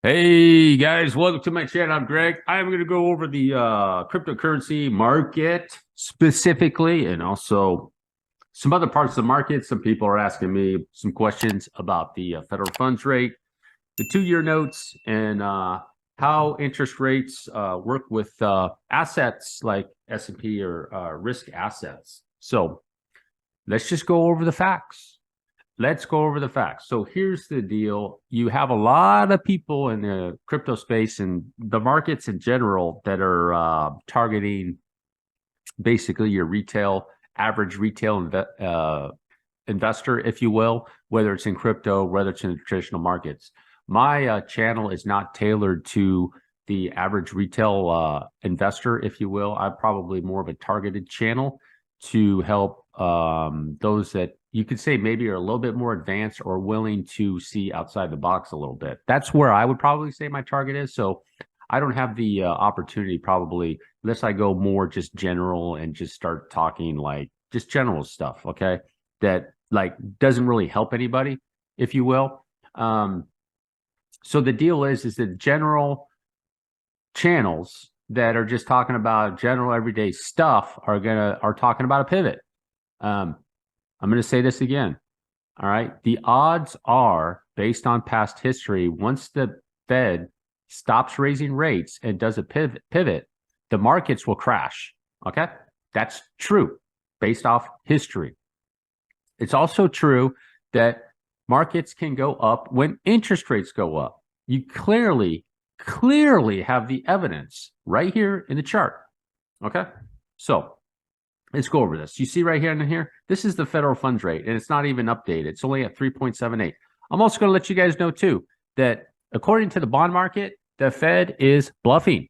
Hey guys, welcome to my channel. I'm Greg. I'm going to go over the cryptocurrency market specifically and also some other parts of the market. Some people are asking me some questions about the federal funds rate, the 2-year notes, and how interest rates work with assets like S&P or risk assets. So let's just go over the facts. Let's go over the facts. So here's the deal. You have a lot of people in the crypto space and the markets in general that are targeting basically your average retail investor, if you will, whether it's in crypto, whether it's in the traditional markets. My channel is not tailored to the average retail investor, if you will. I'm probably more of a targeted channel to help those that you could say maybe are a little bit more advanced or willing to see outside the box a little bit. That's where I would probably say my target is. So I don't have the opportunity probably, unless I go more just general and just start talking like just general stuff, okay? That like doesn't really help anybody, if you will. So the deal is that general channels that are just talking about general everyday stuff are talking about a pivot. I'm going to say this again. All right. The odds are, based on past history, once the Fed stops raising rates and does a pivot, the markets will crash. Okay. That's true based off history. It's also true that markets can go up when interest rates go up. You clearly have the evidence right here in the chart. Okay. So let's go over this. You see right here and here, this is the federal funds rate, and it's not even updated. It's only at 3.78. I'm also going to let you guys know, too, that according to the bond market, the Fed is bluffing.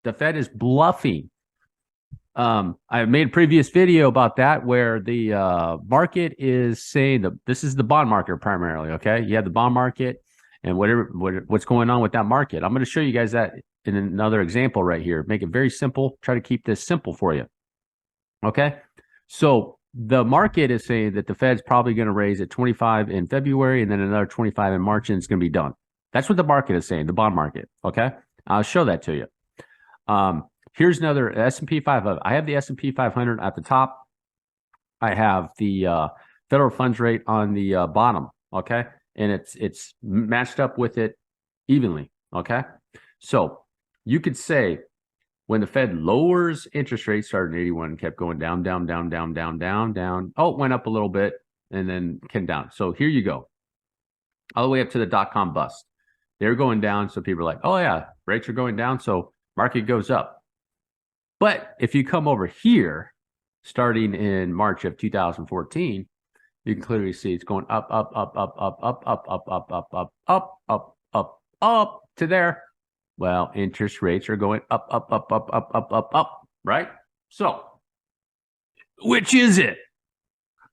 The Fed is bluffing. I made a previous video about that where the market is saying that this is the bond market primarily, okay? You have the bond market and what's going on with that market. I'm going to show you guys that in another example right here. Make it very simple. Try to keep this simple for you. Okay, so the market is saying that the Fed's probably going to raise at 25 in February and then another 25 in March, and it's going to be done. That's what the market is saying, the bond market. Okay, I'll show that to you. Here's another S&P 500. I have the S&P 500 at the top. I have the federal funds rate on the bottom. Okay, and it's matched up with it evenly. Okay, so you could say, when the Fed lowers interest rates, starting 81, kept going down. Oh, it went up a little bit and then came down. So here you go. All the way up to the dot-com bust. They're going down. So people are like, oh, yeah, rates are going down. So market goes up. But if you come over here, starting in March of 2014, you can clearly see it's going up to there. Well, interest rates are going up, right? So, which is it?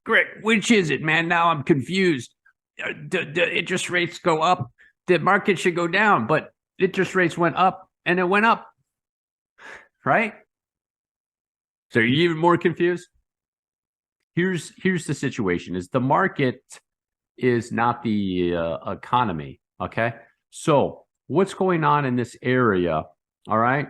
Greg, which is it, man? Now I'm confused. The interest rates go up, the market should go down, but interest rates went up and it went up, right? So are you even more confused? Here's the situation: is the market is not the economy, okay? So what's going on in this area, all right,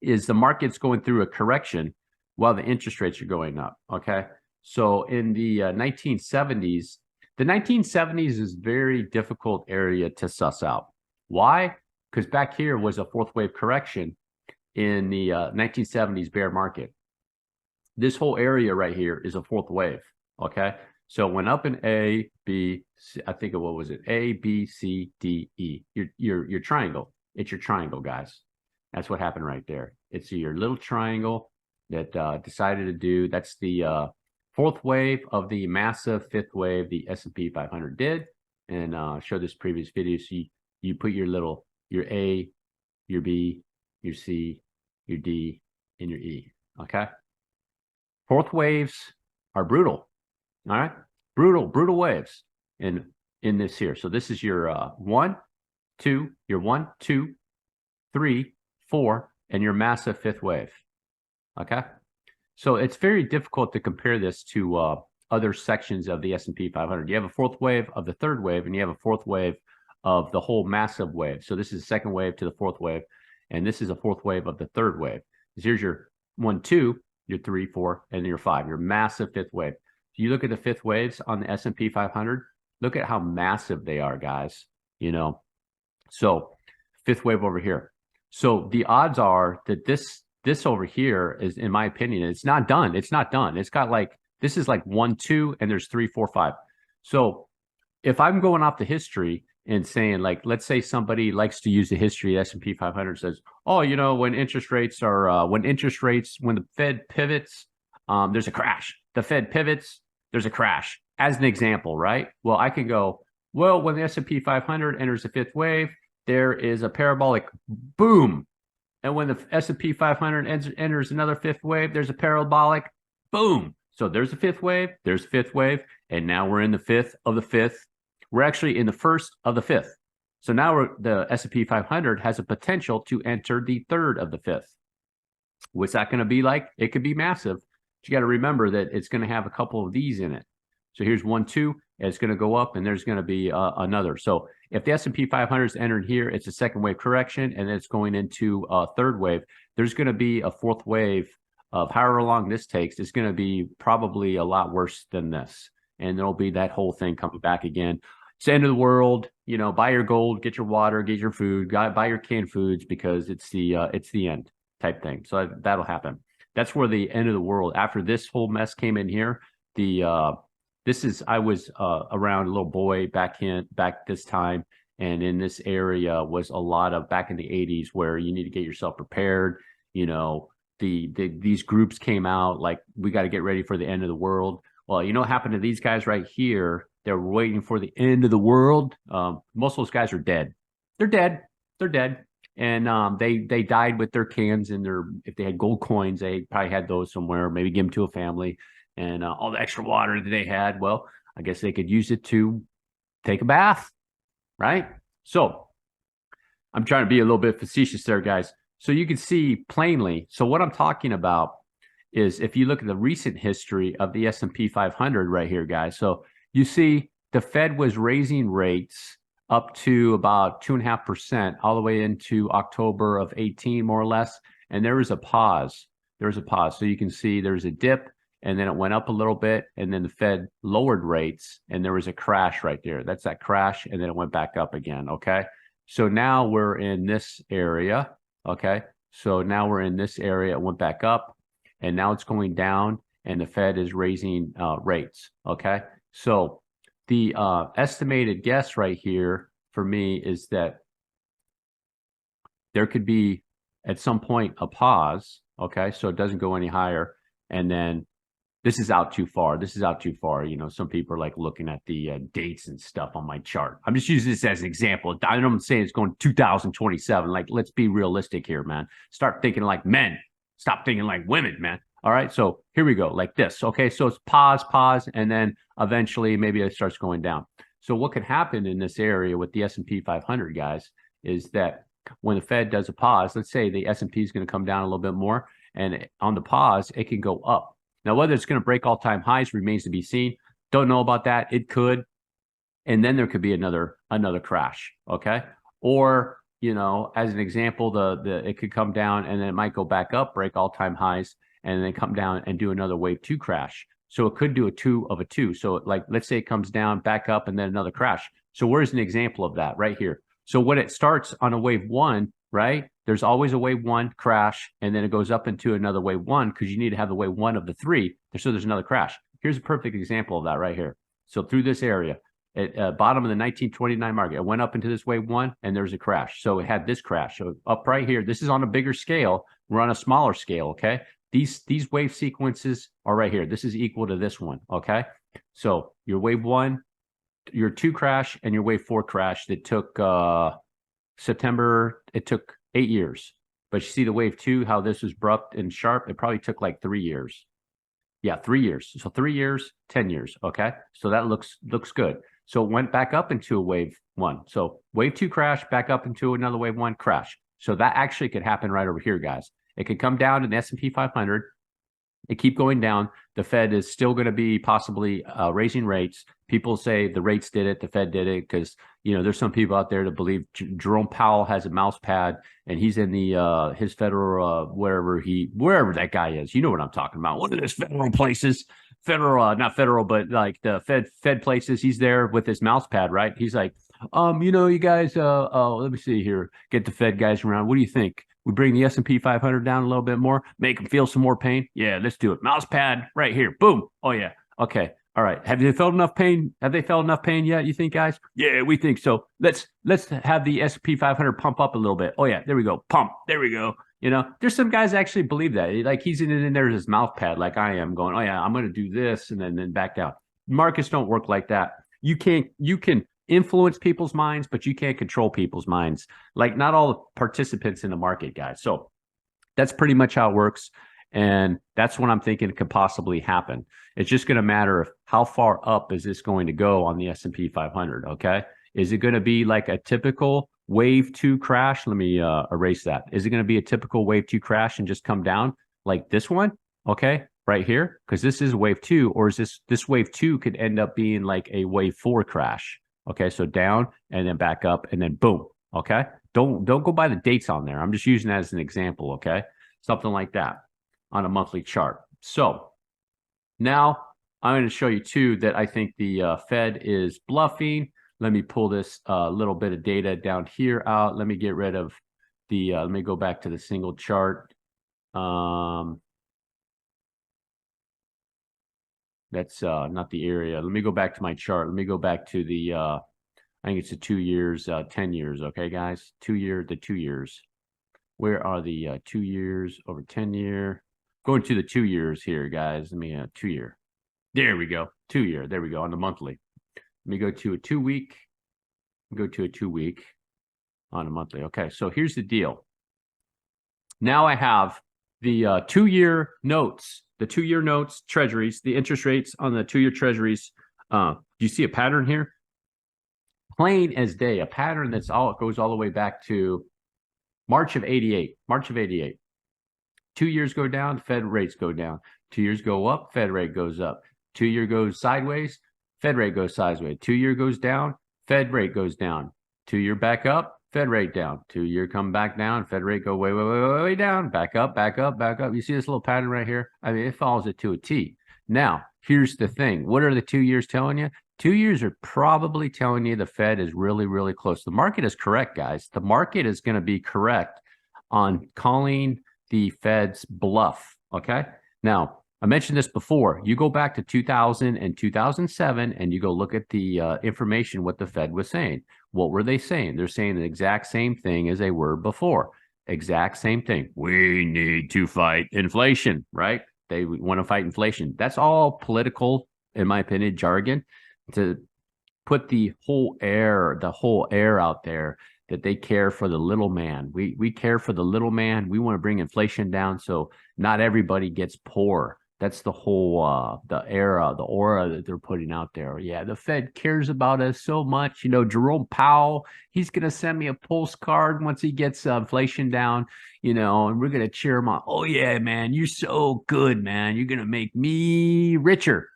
is the market's going through a correction while the interest rates are going up, okay? So in the 1970s, the 1970s is a very difficult area to suss out. Why? Because back here was a fourth wave correction in the 1970s bear market. This whole area right here is a fourth wave, okay? So it went up in A, B, C, I think what was it? A, B, C, D, E. Your triangle. It's your triangle, guys. That's what happened right there. It's your little triangle that decided to do. That's the fourth wave of the massive fifth wave the S&P 500 did. And show this previous video. So you put your A, your B, your C, your D, and your E. Okay? Fourth waves are brutal. All right, brutal waves in this here. So this is your 1, 2, your 1, 2, 3, 4, and your massive fifth wave. Okay, so it's very difficult to compare this to other sections of the S&P 500. You have a fourth wave of the third wave, and you have a fourth wave of the whole massive wave. So this is the second wave to the fourth wave, and this is a fourth wave of the third wave. So here's your 1, 2, your 3, 4, and your 5, your massive fifth wave. If you look at the fifth waves on the S&P 500, look at how massive they are, guys. So fifth wave over here. So the odds are that this over here is, in my opinion, it's not done. It's not done. It's got like, this is like 1, 2, and there's 3, 4, 5. So if I'm going off the history and saying, like, let's say somebody likes to use the history, S&P 500 says, oh, when interest rates are, when the Fed pivots, there's a crash. The Fed pivots, there's a crash, as an example, right? Well, I can go, well, when the S&P 500 enters the fifth wave, there is a parabolic boom. And when the S&P 500 enters another fifth wave, there's a parabolic boom. So there's a fifth wave, there's a fifth wave, and now we're in the fifth of the fifth. We're actually in the first of the fifth. So now the S&P 500 has a potential to enter the third of the fifth. What's that going to be like? It could be massive. But you got to remember that it's going to have a couple of these in it. So here's 1, 2, and it's going to go up, and there's going to be another. So if the S&P 500 is entered here, it's a second wave correction, and it's going into a third wave. There's going to be a fourth wave of however long this takes. It's going to be probably a lot worse than this. And there'll be that whole thing coming back again. It's the end of the world. Buy your gold, get your water, get your food, buy your canned foods, because it's the end type thing. So that'll happen. That's where the end of the world. After this whole mess came in here, I was around a little boy back this time, and in this area was a lot of back in the 80s where you need to get yourself prepared. These groups came out like, we got to get ready for the end of the world. Well, what happened to these guys right here? They're waiting for the end of the world. Most of those guys are dead. They're dead. And they died with their cans and if they had gold coins, they probably had those somewhere, maybe give them to a family. And all the extra water that they had, well, I guess they could use it to take a bath, right? So I'm trying to be a little bit facetious there, guys. So you can see plainly. So what I'm talking about is, if you look at the recent history of the S&P 500 right here, guys. So you see the Fed was raising rates up to about 2.5% all the way into October of 18, more or less. And there was a pause. So you can see there's a dip, and then it went up a little bit, and then the Fed lowered rates, and there was a crash right there. That's that crash, and then it went back up again, okay? So now we're in this area, okay? So now we're in this area. It went back up, and now it's going down, and the Fed is raising rates, okay? So the estimated guess right here for me is that there could be, at some point, a pause, okay? So it doesn't go any higher, and then this is out too far. Some people are like looking at the dates and stuff on my chart. I'm just using this as an example. I don't say it's going 2027. Like, let's be realistic here, man. Start thinking like men. Stop thinking like women, man. All right. So here we go, like this. Okay. So it's pause, and then eventually maybe it starts going down. So what could happen in this area with the S&P 500, guys, is that when the Fed does a pause, let's say the S&P is going to come down a little bit more, and on the pause, it can go up. Now, whether it's going to break all-time highs remains to be seen. Don't know about that. It could. And then there could be another crash, okay? Or, as an example, it could come down, and then it might go back up, break all-time highs, and then come down and do another wave 2 crash. So it could do a 2 of a 2. So like, let's say it comes down, back up, and then another crash. So where's an example of that? Right here. So when it starts on a wave 1, right? There's always a wave 1 crash, and then it goes up into another wave 1, because you need to have the wave 1 of the 3. So there's another crash. Here's a perfect example of that right here. So through this area, at bottom of the 1929 market, it went up into this wave 1, and there's a crash. So it had this crash. So up right here, this is on a bigger scale. We're on a smaller scale, okay? These wave sequences are right here. This is equal to this one, okay? So your wave 1, your 2 crash, and your wave 4 crash that took September, it took 8 years. But you see the wave 2, how this was abrupt and sharp, it probably took like 3 years. Yeah, 3 years. So 3 years, 10 years, okay? So that looks good. So it went back up into a wave 1. So wave 2 crash, back up into another wave 1 crash. So that actually could happen right over here, guys. It could come down in the S&P 500, They keep going down. The Fed is still going to be possibly raising rates. People say the rates did it, the Fed did it, because there's some people out there that believe Jerome Powell has a mouse pad and he's in the his federal wherever that guy is. You know what I'm talking about? One of those federal places, not federal, but like the Fed places. He's there with his mouse pad, right? He's like, you guys, let me see here. Get the Fed guys around. What do you think? We bring the S&P 500 down a little bit more, make them feel some more pain. Yeah, let's do it. Mouse pad right here. Boom. Oh yeah. Okay. All right. Have they felt enough pain? Have they felt enough pain yet? You think, guys? Yeah, we think so. Let's have the S&P 500 pump up a little bit. Oh yeah, there we go. Pump. There we go. There's some guys actually believe that. Like he's in there as his mouth pad, like I am, going, oh yeah, I'm going to do this and then back down. Markets don't work like that. You can influence people's minds, but you can't control people's minds. Like not all the participants in the market, guys. So that's pretty much how it works. And that's what I'm thinking could possibly happen. It's just going to matter of how far up is this going to go on the S&P 500. Okay. Is it going to be like a typical wave 2 crash? Let me erase that. Is it going to be a typical wave 2 crash and just come down like this one? Okay. Right here. Because this is wave 2, or is this wave 2 could end up being like a wave 4 crash. Okay, so down and then back up and then boom. Okay, don't go by the dates on there. I'm just using that as an example. Okay, something like that on a monthly chart. So now I'm going to show you too that I think the Fed is bluffing. Let me pull this little bit of data down here out. Let me get rid of the. Let me go back to the single chart. That's not the area. Let me go back to my chart. Let me go back to the, I think it's the 2 years, 10 years. Okay, guys, the 2 years. Where are the 2 years over 10 year? Going to the 2 years here, guys. Let me 2 year. There we go. 2 year. There we go on the monthly. Let me go to a 2 week. Go to a 2 week on a monthly. Okay, so here's the deal. Now I have the 2 year notes. The 2 year notes, treasuries, the interest rates on the 2 year treasuries. Do you see a pattern here? Plain as day, a pattern that's goes all the way back to March of 88. March of 88. 2 years go down, Fed rates go down. 2 years go up, Fed rate goes up. 2 year goes sideways, Fed rate goes sideways. 2 year goes down, Fed rate goes down. 2 year back up, Fed rate down. 2 year come back down, Fed rate go way down, back up, back up, back up. You see this little pattern right here? I mean, it follows it to a T. Now, here's the thing. What are the 2 years telling you? 2 years are probably telling you the Fed is really, really close. The market is correct, guys. The market is going to be correct on calling the Fed's bluff, okay? Now, I mentioned this before. You go back to 2000 and 2007 and you go look at the information, what the Fed was saying. What were they saying? They're saying the exact same thing as they were before. Exact same thing. We need to fight inflation, right? They want to fight inflation. That's all political, in my opinion, jargon to put the whole air out there that they care for the little man. We care for the little man. We want to bring inflation down so not everybody gets poor. That's the whole the aura that they're putting out there. Yeah, the Fed cares about us so much. Jerome Powell, he's going to send me a postcard once he gets inflation down, and we're going to cheer him on. Oh, yeah, man, you're so good, man. You're going to make me richer.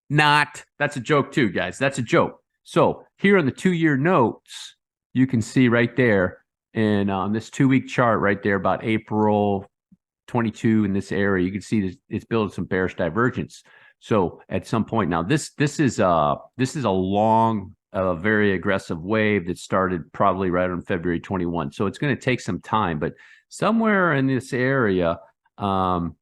Not. That's a joke too, guys. That's a joke. So here on the 2 year notes, you can see right there and on this 2 week chart right there about April 22 in this area, you can see it's building some bearish divergence. So at some point now, this is a long, very aggressive wave that started probably right on February 21. So it's going to take some time, but somewhere in this area, maybe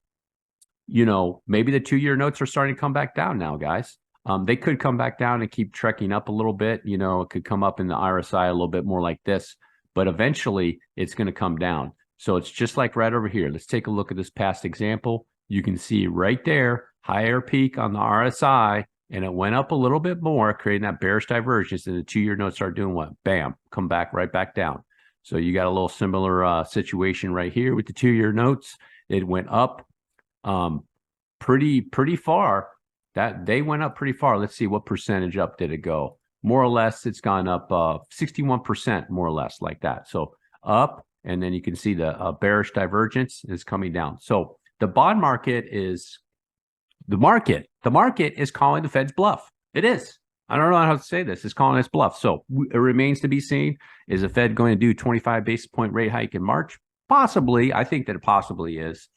the 2 year notes are starting to come back down now, guys. They could come back down and keep trekking up a little bit. It could come up in the RSI a little bit more like this, but eventually it's going to come down. So it's just like right over here. Let's take a look at this past example. You can see right there, higher peak on the RSI, and it went up a little bit more, creating that bearish divergence, and the 2 year notes start doing what? Bam, come back right back down. So you got a little similar situation right here with the 2 year notes. It went up pretty far. That they went up pretty far. Let's see, what percentage up did it go? More or less, it's gone up 61%, more or less, like that. So up, and then you can see the bearish divergence is coming down. So The bond market is the market. The market is calling the Fed's bluff. It is. I don't know how to say this. It's calling its bluff. So it remains to be seen. Is the Fed going to do 25 basis point rate hike in March? Possibly. I think that it possibly is.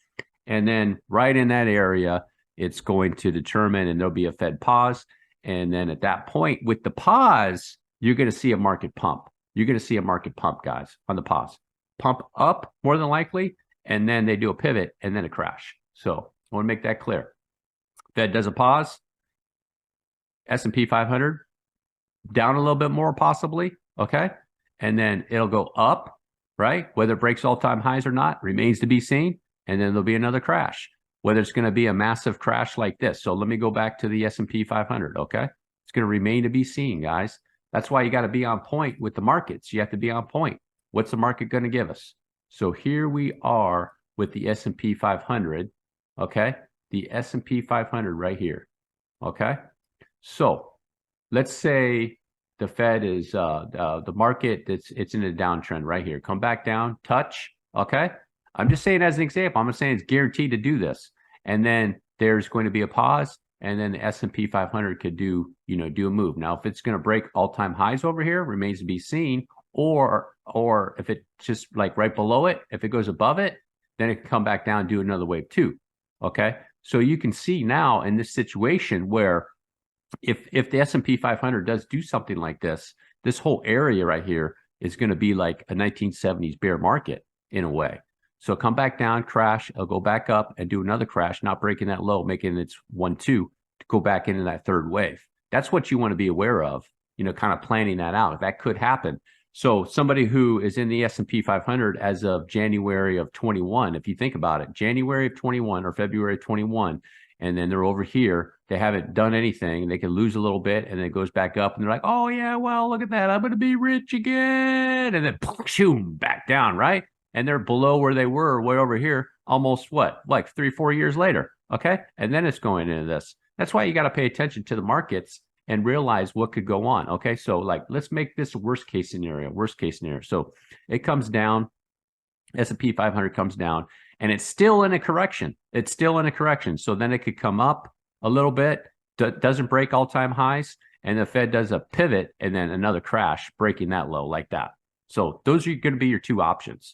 And then right in that area, it's going to determine, and there'll be a Fed pause. And then at that point, with the pause, you're going to see a market pump. You're going to see a market pump, guys, on the pause. Pump up more than likely, and then they do a pivot and then a crash. So I want to make that clear. Fed does a pause. S&P 500 down a little bit more possibly, okay? And then it'll go up, right? Whether it breaks all-time highs or not remains to be seen, and then there'll be another crash. Whether it's going to be a massive crash like this. So let me go back to the S&P 500, okay? It's going to remain to be seen, guys. That's why you got to be on point with the markets. You have to be on point. What's the market going to give us? So here we are with the S&P 500, okay? The S&P 500 right here, okay? So let's say the Fed is the market, it's in a downtrend right here. Come back down, touch, okay? I'm just saying as an example. I'm not saying it's guaranteed to do this. And then there's going to be a pause, and then the S&P 500 could do a move. Now, if it's going to break all-time highs over here, remains to be seen. Or if it's just like right below it, if it goes above it, then it can come back down and do another wave too. Okay, so you can see now in this situation where if the S&P 500 does do something like this, this whole area right here is going to be like a 1970s bear market in a way. So come back down, crash, it'll go back up and do another crash, not breaking that low, making its 1-2 to go back into that third wave. That's what you want to be aware of, kind of planning that out. That could happen. So somebody who is in the S&P 500 as of January of 21, if you think about it, January of 21 or February of 21, and then they're over here, they haven't done anything, they can lose a little bit, and then it goes back up, and they're like, oh yeah, well, look at that, I'm going to be rich again, and then boom, back down, right? And they're below where they were way over here, almost what, like 3-4 years later, okay? And then it's going into this. That's why you got to pay attention to the markets and realize what could go on, okay? So like, let's make this a worst case scenario. So it comes down, S&P 500 comes down, and it's still in a correction. So then it could come up a little bit, doesn't break all-time highs, and the Fed does a pivot and then another crash, breaking that low like that. So those are going to be your two options.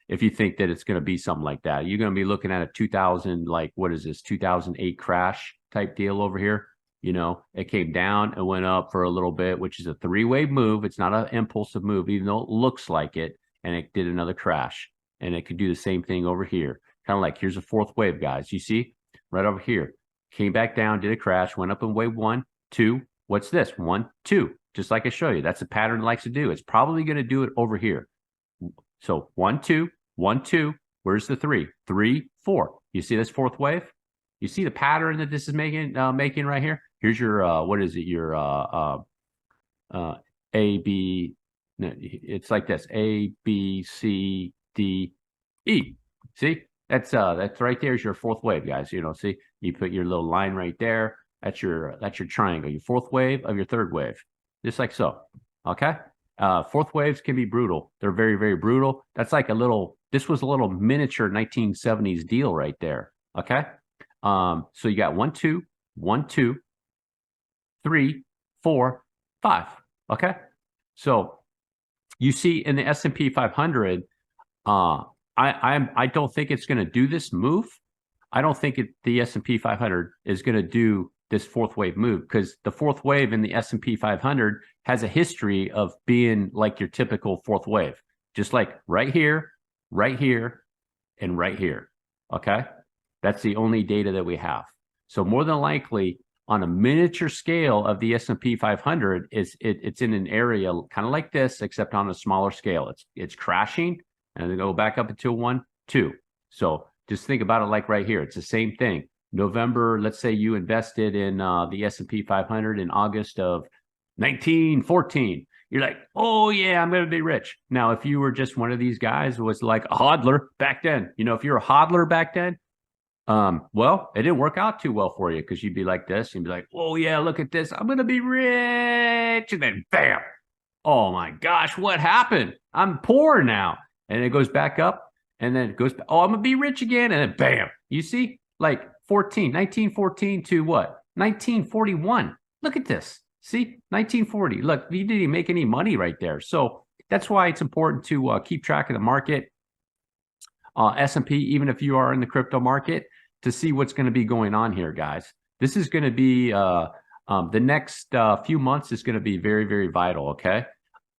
If you think that it's going to be something like that, you're going to be looking at a 2008 crash type deal over here. It came down and went up for a little bit, which is a 3-wave move. It's not an impulsive move, even though it looks like it, and it did another crash. And it could do the same thing over here. Kind of like, here's a fourth wave, guys. You see right over here, came back down, did a crash, went up in wave 1, 2. What's this? 1, 2, just like I show you. That's a pattern it likes to do. It's probably going to do it over here. So 1, 2, 1, 2. Where's the 3? 3, 4. You see this fourth wave? You see the pattern that this is making right here? Here's your what is it? Your A, B. No, it's like this: A, B, C, D, E. See? That's right there is your fourth wave, guys. See, you put your little line right there. That's your triangle. Your fourth wave of your third wave, just like so. Okay. Fourth waves can be brutal. They're very, very brutal. That's like this was a little miniature 1970s deal right there. Okay. So you got 1, 2, 1, 2, 3, 4, 5. Okay. So you see in the S&P 500, I don't think it's going to do this move. I don't think the S&P 500 is going to do this fourth wave move, because the fourth wave in the S&P 500 has a history of being like your typical fourth wave, just like right here, and right here. Okay. That's the only data that we have. So more than likely on a miniature scale of the S&P 500 it's in an area kind of like this, except on a smaller scale. It's crashing and then go back up until 1, 2. So just think about it like right here. It's the same thing. November, let's say you invested in the S&P 500 in August of 1914. You're like, oh yeah, I'm going to be rich. Now, if you were just one of these guys who was like a hodler back then, if you're a hodler back then, well, it didn't work out too well for you, because you'd be like this. You'd be like, oh yeah, look at this. I'm going to be rich. And then bam. Oh my gosh, what happened? I'm poor now. And it goes back up. and then it goes, oh, I'm gonna be rich again, and then bam, you see, like 1914 to what? 1941. Look at this. See, 1940. Look, you didn't even make any money right there. So that's why it's important to keep track of the market, S&P, even if you are in the crypto market, to see what's going to be going on here, guys. This is going to be the next few months is going to be very, very vital. Okay,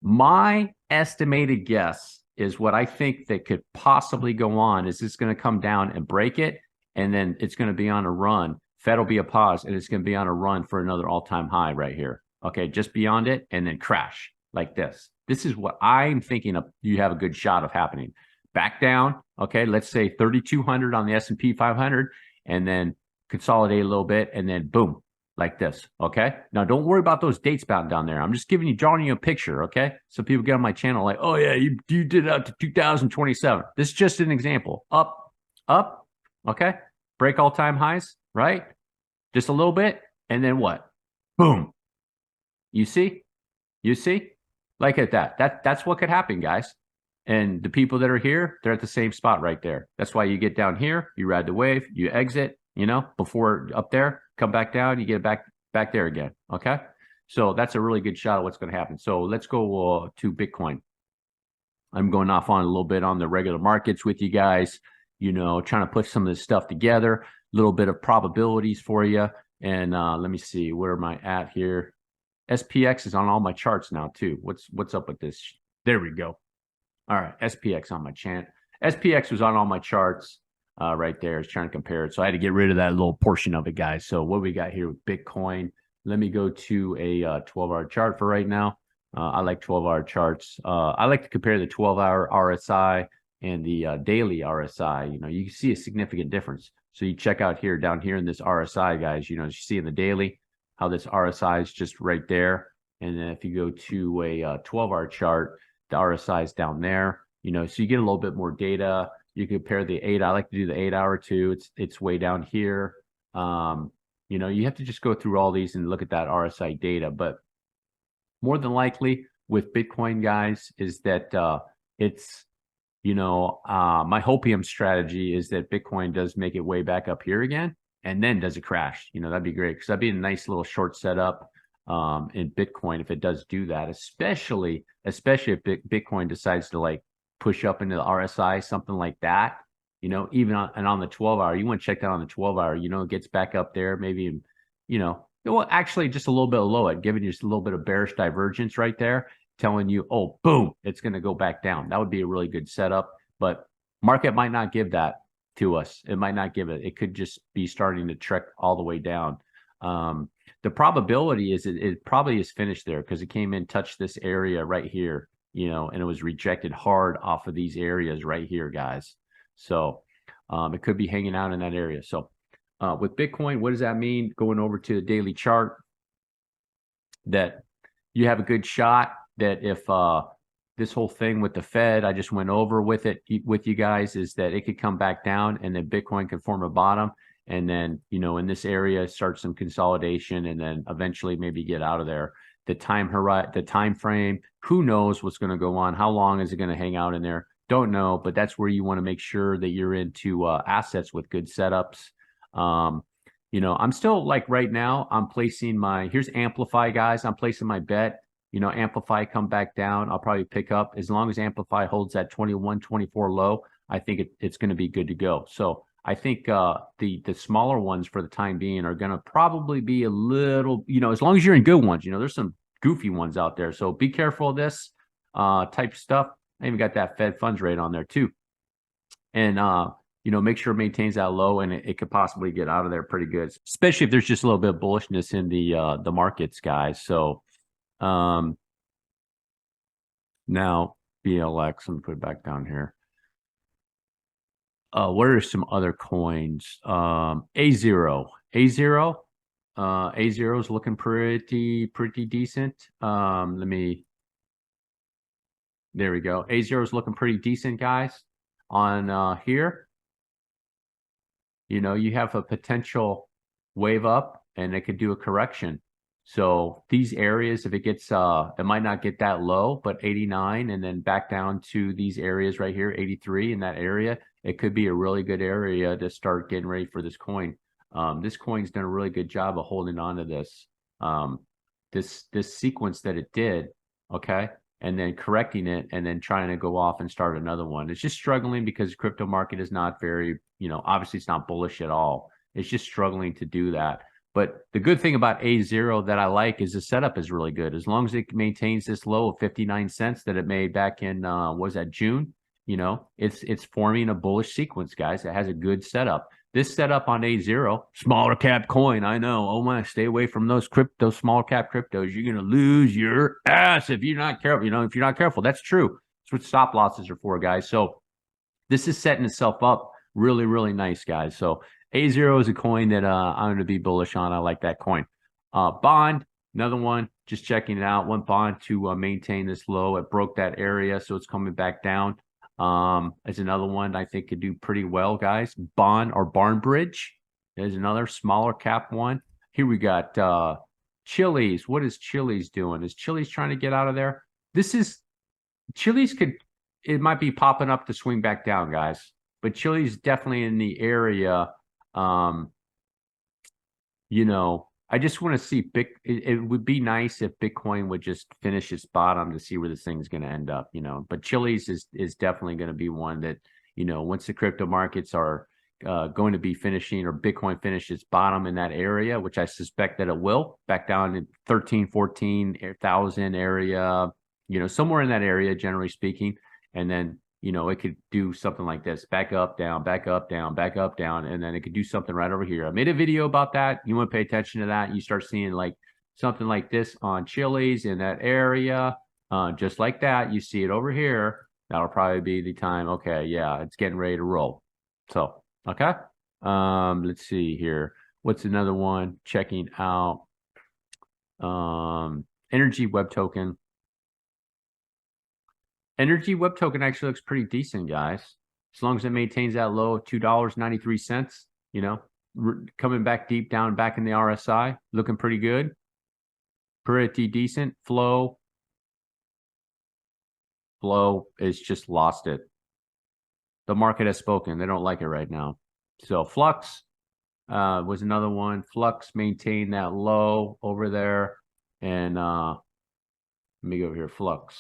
my estimated guess is what I think that could possibly go on is it's going to come down and break it, and then it's going to be on a run. Fed will be a pause, and it's going to be on a run for another all-time high right here. Okay, just beyond it, and then crash like this. This is what I'm thinking of. You have a good shot of happening. Back down. Okay, let's say 3,200 on the S&P 500, and then consolidate a little bit, and then boom, like this. Okay, now don't worry about those dates bound down there. I'm just drawing you a picture. Okay, so people get on my channel like, oh yeah, you did it out to 2027. This is just an example. Up, up. Okay, break all-time highs, right? Just a little bit, and then what? Boom. You see? You see? Like at that. That's what could happen, guys. And the people that are here, they're at the same spot right there. That's why you get down here, you ride the wave, you exit, before up there, come back down, you get back there again. Okay. So that's a really good shot of what's going to happen. So let's go to Bitcoin. I'm going off on a little bit on the regular markets with you guys, trying to put some of this stuff together, a little bit of probabilities for you. And let me see, where am I at here? SPX is on all my charts now too. What's up with this? There we go. All right, SPX on my chart. SPX was on all my charts right there. I was trying to compare it. So I had to get rid of that little portion of it, guys. So what we got here with Bitcoin, let me go to a 12-hour chart for right now. I like 12-hour charts. I like to compare the 12-hour RSI and the daily RSI. You can see a significant difference. So you check out here, down here in this RSI, guys, you see in the daily how this RSI is just right there. And then if you go to a 12-hour chart, the RSI is down there, so you get a little bit more data. You compare the 8. I like to do the 8-hour too. It's way down here. You have to just go through all these and look at that RSI data. But more than likely with Bitcoin, guys, is that it's, my hopium strategy is that Bitcoin does make it way back up here again, and then does it crash? That'd be great, because that'd be a nice little short setup in Bitcoin if it does do that, especially if Bitcoin decides to like push up into the RSI, something like that, even on the 12-hour. You want to check that on the 12-hour, it gets back up there, maybe, well, actually just a little bit below it, giving you just a little bit of bearish divergence right there, telling you, oh, boom, it's going to go back down. That would be a really good setup, but market might not give that to us. It might not give it. It could just be starting to trek all the way down. The probability is it probably is finished there, because it came in, touched this area right here, and it was rejected hard off of these areas right here, guys. So it could be hanging out in that area. So with Bitcoin, what does that mean? Going over to the daily chart, that you have a good shot that if this whole thing with the Fed, I just went over with you guys, is that it could come back down, and then Bitcoin could form a bottom, and then in this area start some consolidation, and then eventually maybe get out of there. The time frame, who knows what's going to go on? How long is it going to hang out in there? Don't know, but that's where you want to make sure that you're into assets with good setups. I'm still, like right now, I'm placing here's Amplify, guys. I'm placing my bet. Amplify come back down, I'll probably pick up. As long as Amplify holds that 21, 24 low, I think it's going to be good to go. So I think the smaller ones for the time being are going to probably be a little, as long as you're in good ones. There's some goofy ones out there. So be careful of this type stuff. I even got that Fed funds rate on there too. And, make sure it maintains that low, and it could possibly get out of there pretty good, especially if there's just a little bit of bullishness in the markets, guys. So now BLX, let me put it back down here. What are some other coins? A0 is looking pretty decent. There we go. A0 is looking pretty decent, guys. On here, you have a potential wave up, and it could do a correction. So these areas, if it gets, it might not get that low, but 89 and then back down to these areas right here, 83 in that area, it could be a really good area to start getting ready for this coin. This coin's done a really good job of holding on to this, this sequence that it did, okay, and then correcting it and then trying to go off and start another one. It's just struggling because the crypto market is not very, obviously it's not bullish at all. It's just struggling to do that. But the good thing about A0 that I like is the setup is really good. As long as it maintains this low of 59 cents that it made back in, was that June? It's forming a bullish sequence, guys. It has a good setup. This setup on A0, smaller cap coin, I know. Oh my, stay away from those small cap cryptos. You're going to lose your ass if you're not careful. If you're not careful, that's true. That's what stop losses are for, guys. So this is setting itself up really, really nice, guys. So A0 is a coin that I'm going to be bullish on. I like that coin. Bond, another one, just checking it out. One bond to maintain this low. It broke that area, so it's coming back down. As another one I think could do pretty well, guys. Bond or Barn Bridge is another smaller cap one. Here we got Chili's. What is Chili's doing? Is Chili's trying to get out of there? Chili's it might be popping up to swing back down, guys. But Chili's definitely in the area. I just want to see it would be nice if Bitcoin would just finish its bottom to see where this thing's going to end up, But Chili's is definitely going to be one that, once the crypto markets are going to be finishing, or Bitcoin finishes its bottom in that area, which I suspect that it will, back down to 13, 14,000 area, somewhere in that area, generally speaking. And then, it could do something like this, back up, down, back up, down, back up, down, and then it could do something right over here. I made a video about that. You want to pay attention to that. You start seeing like something like this on Chili's in that area, just like that. You see it over here. That'll probably be the time. Okay, yeah, it's getting ready to roll. So, okay. Let's see here. What's another one? Checking out Energy Web Token. Energy Web Token actually looks pretty decent, guys. As long as it maintains that low of $2.93, coming back deep down back in the RSI, looking pretty good. Pretty decent. Flow is just lost it. The market has spoken. They don't like it right now. So Flux was another one. Flux maintained that low over there. And let me go over here. Flux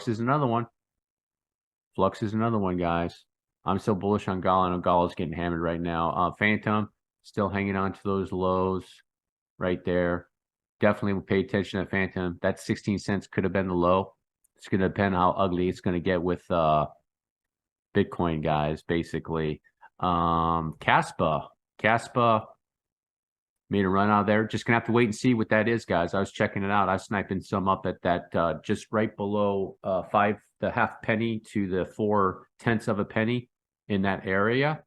is another one. Flux is another one, guys. I'm still bullish on Gala. I know Gala's getting hammered right now. Phantom, still hanging on to those lows right there. Definitely pay attention to Phantom. That 16 cents could have been the low. It's going to depend how ugly it's going to get with Bitcoin, guys, basically. Caspa made a run out there. Just gonna have to wait and see what that is, guys. I was checking it out. I was sniping some up at that just right below the half penny to the 0.4 of a penny in that area.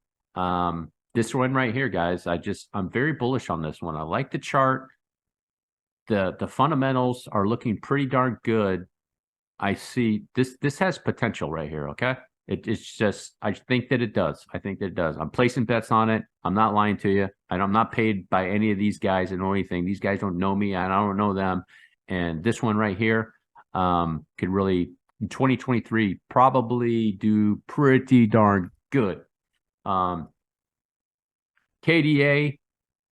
This one right here, guys. I'm very bullish on this one. I like the chart. The fundamentals are looking pretty darn good. I see this has potential right here. Okay. It's just, I think that it does. I'm placing bets on it. I'm not lying to you. I'm not paid by any of these guys and or anything. These guys don't know me and I don't know them. And this one right here could really, in 2023, probably do pretty darn good. KDA,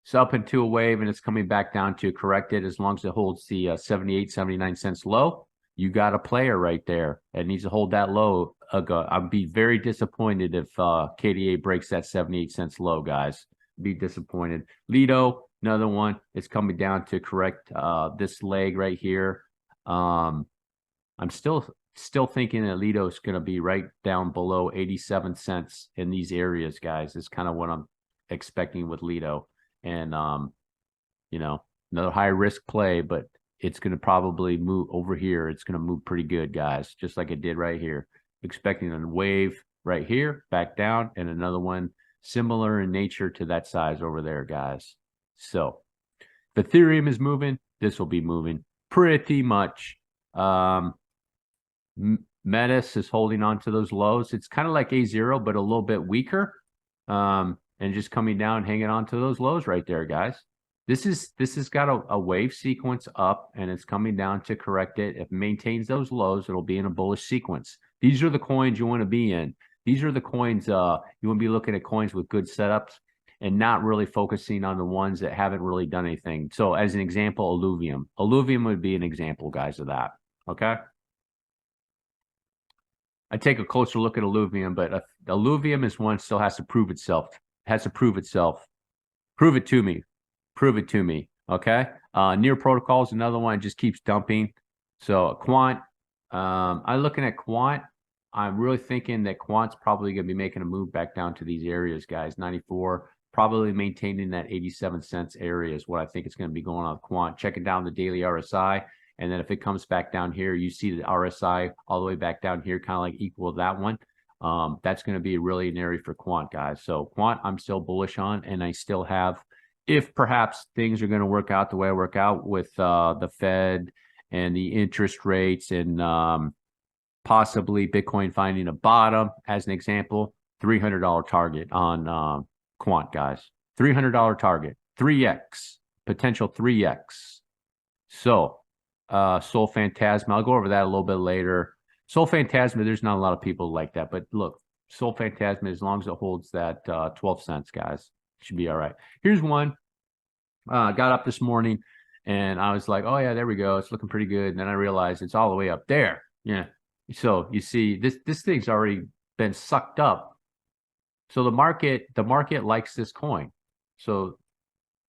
it's up into a wave and it's coming back down to correct it as long as it holds the 78, 79 cents low. You got a player right there that needs to hold that low. I'd be very disappointed if KDA breaks that 78 cents low, guys. Be disappointed. Lido, another one. It's coming down to correct this leg right here. I'm still thinking that Lido is going to be right down below 87 cents in these areas, guys. It's kind of what I'm expecting with Lido. And, another high risk play, but it's going to probably move over here. It's going to move pretty good, guys, just like it did right here. Expecting a wave right here, back down, and another one similar in nature to that size over there, guys. So if Ethereum is moving, this will be moving pretty much. Metis is holding on to those lows. It's kind of like A0, but a little bit weaker. And just coming down, hanging on to those lows right there, guys. This has got a wave sequence up, and it's coming down to correct it. If it maintains those lows, it'll be in a bullish sequence. These are the coins you want to be in. These are the coins you want to be looking at, coins with good setups and not really focusing on the ones that haven't really done anything. So as an example, Alluvium. Alluvium would be an example, guys, of that. Okay. I take a closer look at Alluvium, but Alluvium is one still has to prove itself. It has to prove itself. Prove it to me. Prove it to me. Okay. Near Protocol is another one. It just keeps dumping. So Quant, I'm looking at Quant. I'm really thinking that Quant's probably going to be making a move back down to these areas, guys. 94, probably maintaining that 87 cents area is what I think it's going to be going on with Quant. Checking down the daily RSI. And then if it comes back down here, you see the RSI all the way back down here, kind of like equal to that one. That's going to be really an area for Quant, guys. So Quant, I'm still bullish on, and I still have, if perhaps things are going to work out the way I work out with the Fed and the interest rates and possibly Bitcoin finding a bottom, as an example, $300 target on Quant, guys. $300 target, 3x, potential 3x. So Soul Phantasma, I'll go over that a little bit later. Soul Phantasma, there's not a lot of people like that, but look, Soul Phantasma, as long as it holds that 12 cents, guys, should be all right. Here's one. Got up this morning and I was like, oh yeah, there we go. It's looking pretty good. And then I realized it's all the way up there. Yeah. So you see this thing's already been sucked up. So the market likes this coin. So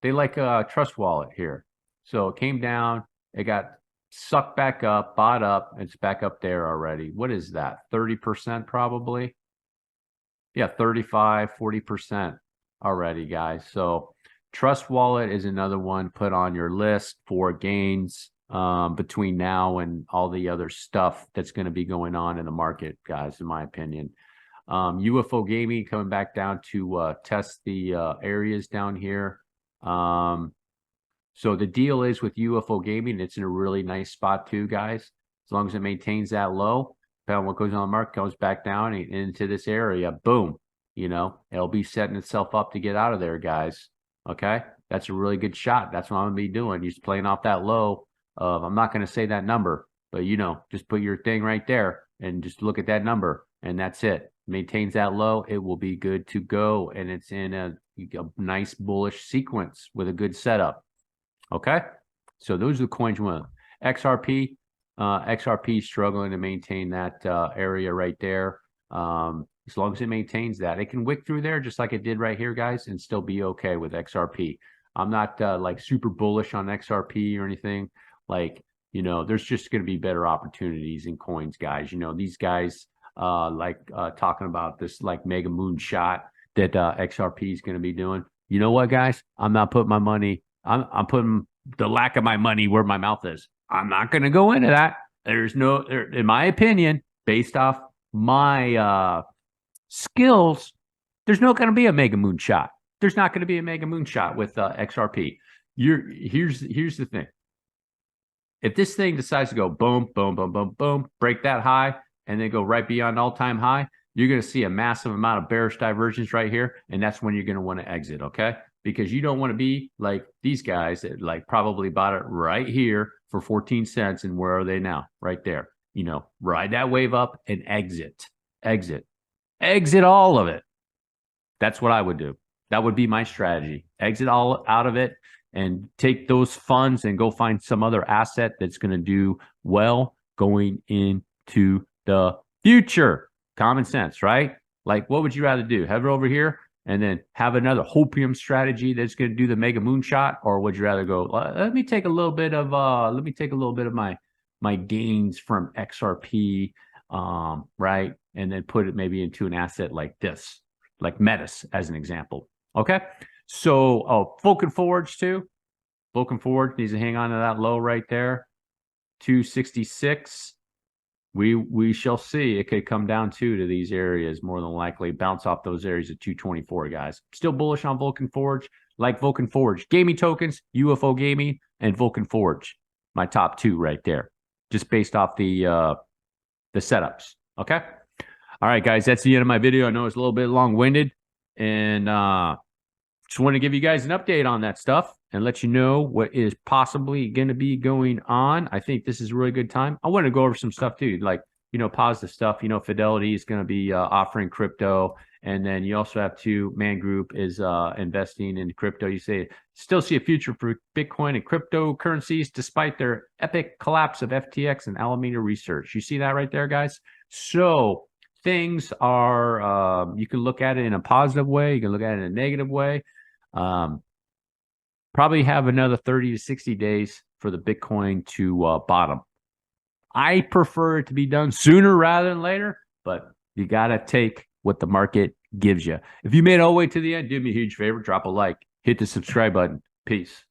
they like a trust wallet here. So it came down, it got sucked back up, bought up, it's back up there already. What is that? 30% probably? Yeah, 35, 40% already, guys. So Trust Wallet is another one put on your list for gains between now and all the other stuff that's going to be going on in the market, guys, in my opinion. UFO Gaming coming back down to test the areas down here. So the deal is with UFO Gaming, it's in a really nice spot too, guys. As long as it maintains that low, depending on what goes on the market, comes back down into this area, boom, it'll be setting itself up to get out of there, guys. Okay, that's a really good shot. That's what I'm gonna be doing. Just playing off that low. I'm not gonna say that number, but just put your thing right there and just look at that number, and that's it. Maintains that low, it will be good to go, and it's in a nice bullish sequence with a good setup. Okay, so those are the coins you want. XRP, XRP is struggling to maintain that area right there. As long as it maintains that, it can wick through there just like it did right here, guys, and still be okay with XRP. I'm not like super bullish on XRP or anything. Like, there's just going to be better opportunities in coins, guys. These guys talking about this like mega moonshot that XRP is going to be doing. You know what, guys? I'm not putting my money. I'm putting the lack of my money where my mouth is. I'm not going to go into that. There's no, in my opinion, based off my skills, there's not going to be a mega moonshot. There's not going to be a mega moonshot with XRP. Here's the thing. If this thing decides to go boom, boom, boom, boom, boom, break that high, and then go right beyond all-time high, you're going to see a massive amount of bearish divergence right here, and that's when you're going to want to exit, okay? Because you don't want to be like these guys that like probably bought it right here for 14 cents, and where are they now? Right there. Ride that wave up and exit all of it. That's what I would do. That would be my strategy. Exit all out of it and take those funds and go find some other asset that's going to do well going into the future. Common sense, right? Like, what would you rather do? Have it over here and then have another hopium strategy that's going to do the mega moonshot, or would you rather go, let me take a little bit of my gains from XRP, right? And then put it maybe into an asset like this, like Metis as an example. Okay. So, Vulcan Forge too. Vulcan Forge needs to hang on to that low right there. 266. We shall see. It could come down to these areas more than likely. Bounce off those areas at 224, guys. Still bullish on Vulcan Forge. Like Vulcan Forge. Gaming tokens, UFO Gaming, and Vulcan Forge. My top two right there. Just based off the setups. Okay? All right, guys. That's the end of my video. I know it's a little bit long-winded. And just want to give you guys an update on that stuff. and let you know what is possibly going to be going on. I think this is a really good time. I want to go over some stuff too, like, positive stuff. Fidelity is going to be offering crypto. And then you also have Man Group is investing in crypto. You still see a future for Bitcoin and cryptocurrencies despite their epic collapse of FTX and Alameda Research. You see that right there, guys? So things are, you can look at it in a positive way. You can look at it in a negative way. Probably have another 30 to 60 days for the Bitcoin to bottom. I prefer it to be done sooner rather than later, but you got to take what the market gives you. If you made it all the way to the end, do me a huge favor, drop a like, hit the subscribe button. Peace.